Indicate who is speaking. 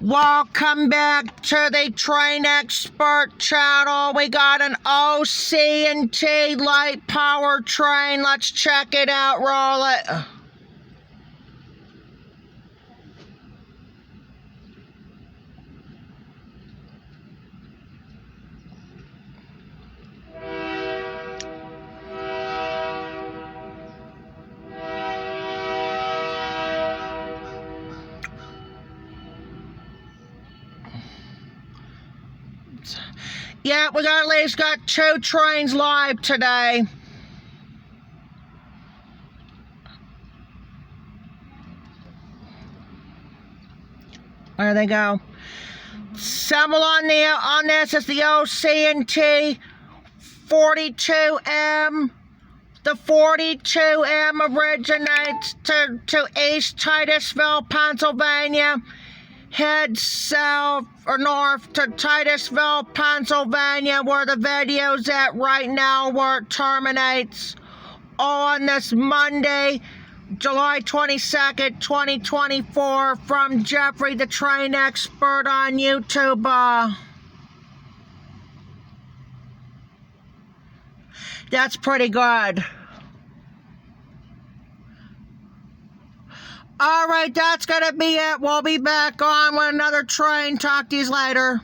Speaker 1: Welcome back to the Train Expert channel. We got an OC&T light power train. Let's check it out. Roll it. Yeah, we got at least got 2 trains live today. There they go. Symbol on this is the OC&T 42M. The 42M originates to East Titusville, Pennsylvania. Head south or north to Titusville, Pennsylvania, where the video's at right now, where it terminates on this Monday, July 22nd, 2024, from Jeffrey the Train Expert on YouTube. That's pretty good. All right, that's going to be it. We'll be back on with another train. Talk to you later.